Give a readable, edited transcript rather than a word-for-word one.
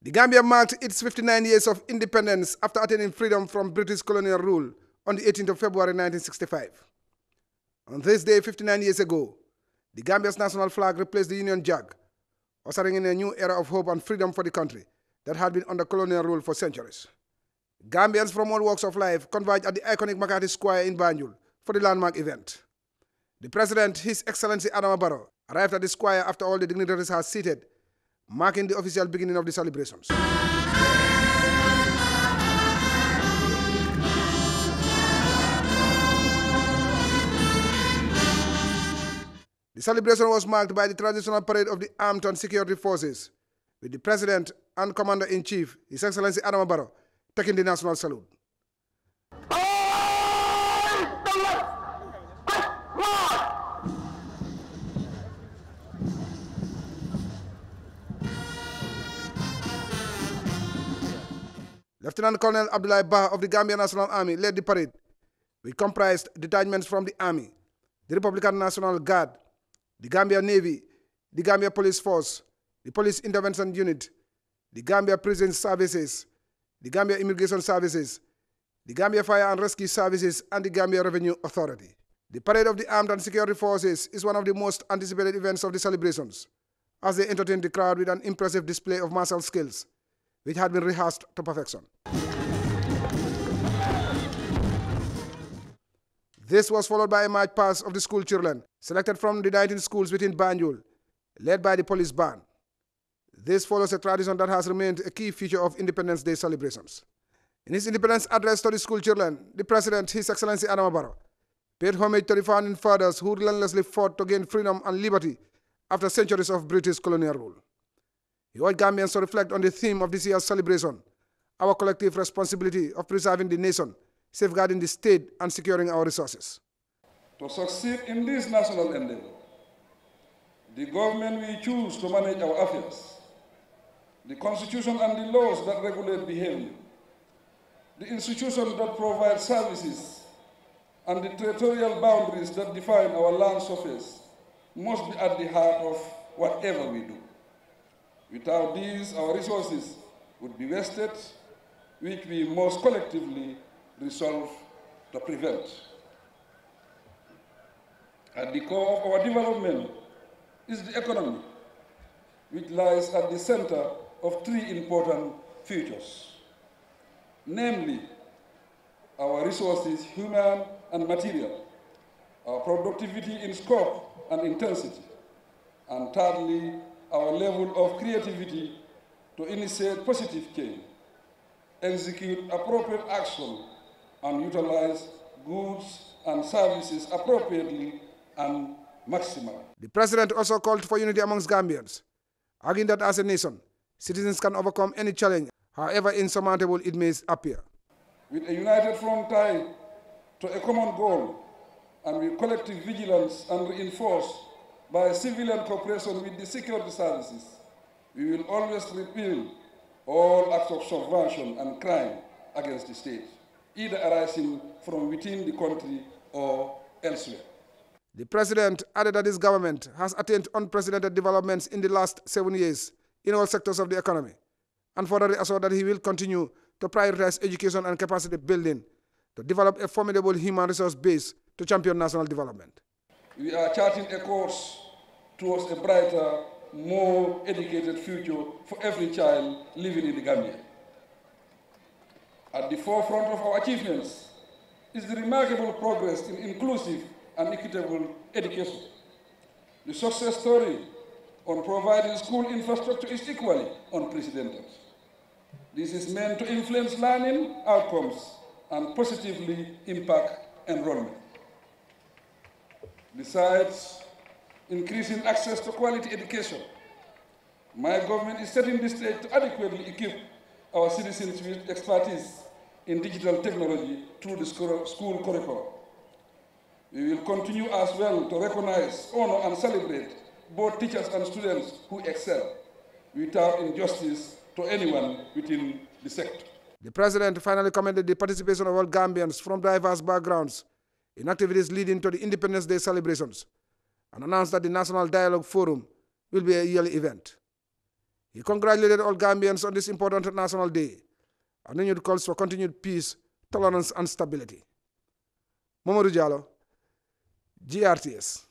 The Gambia marked its 59 years of independence after attaining freedom from British colonial rule on the 18th of February 1965. On this day, 59 years ago, the Gambia's national flag replaced the Union Jack, ushering in a new era of hope and freedom for the country that had been under colonial rule for centuries. Gambians from all walks of life converged at the iconic McCarthy Square in Banjul for the landmark event. The President, His Excellency Adama Barrow, arrived at the square after all the dignitaries had seated, marking the official beginning of the celebrations. The celebration was marked by the traditional parade of the Armed and Security Forces, with the President and Commander-in-Chief, His Excellency Adama Barrow, taking the national salute. Lieutenant Colonel Abdoulaye Bah of the Gambia National Army led the parade, which comprised detachments from the Army, the Republican National Guard, the Gambia Navy, the Gambia Police Force, the Police Intervention Unit, the Gambia Prison Services, the Gambia Immigration Services, the Gambia Fire and Rescue Services, and the Gambia Revenue Authority. The Parade of the Armed and Security Forces is one of the most anticipated events of the celebrations, as they entertain the crowd with an impressive display of martial skills, which had been rehearsed to perfection. This was followed by a march past of the school children, selected from the 19 schools within Banjul, led by the police band. This follows a tradition that has remained a key feature of Independence Day celebrations. In his independence address to the school children, the President, His Excellency Adama Barrow, paid homage to the founding fathers who relentlessly fought to gain freedom and liberty after centuries of British colonial rule. He urged Gambians to reflect on the theme of this year's celebration, our collective responsibility of preserving the nation, safeguarding the state, and securing our resources. To succeed in this national endeavor, the government will choose to manage our affairs, the constitution and the laws that regulate behavior, the institutions that provide services, and the territorial boundaries that define our land surface must be at the heart of whatever we do. Without these, our resources would be wasted, which we must collectively resolve to prevent. At the core of our development is the economy, which lies at the center of three important features, namely our resources, human and material, our productivity in scope and intensity, and thirdly, our level of creativity to initiate positive change, execute appropriate action, and utilize goods and services appropriately and maximally. The President also called for unity amongst Gambians, arguing that as a nation, citizens can overcome any challenge, however insurmountable it may appear. With a united front tied to a common goal, and with collective vigilance and reinforced by civilian cooperation with the security services, we will always repel all acts of subversion and crime against the state, either arising from within the country or elsewhere. The President added that his government has attained unprecedented developments in the last 7 years in all sectors of the economy, and further assured that he will continue to prioritize education and capacity building to develop a formidable human resource base to champion national development. We are charting a course towards a brighter, more educated future for every child living in the Gambia. At the forefront of our achievements is the remarkable progress in inclusive and equitable education. The success story on providing school infrastructure is equally unprecedented. This is meant to influence learning outcomes and positively impact enrollment. Besides increasing access to quality education, my government is setting the stage to adequately equip our citizens with expertise in digital technology through the school curriculum. We will continue as well to recognize, honor, and celebrate both teachers and students who excel without injustice to anyone within the sector. The President finally commended the participation of all Gambians from diverse backgrounds in activities leading to the Independence Day celebrations, and announced that the National Dialogue Forum will be a yearly event. He congratulated all Gambians on this important national day and renewed calls for continued peace, tolerance, and stability. Momodou Jallow, GRTS.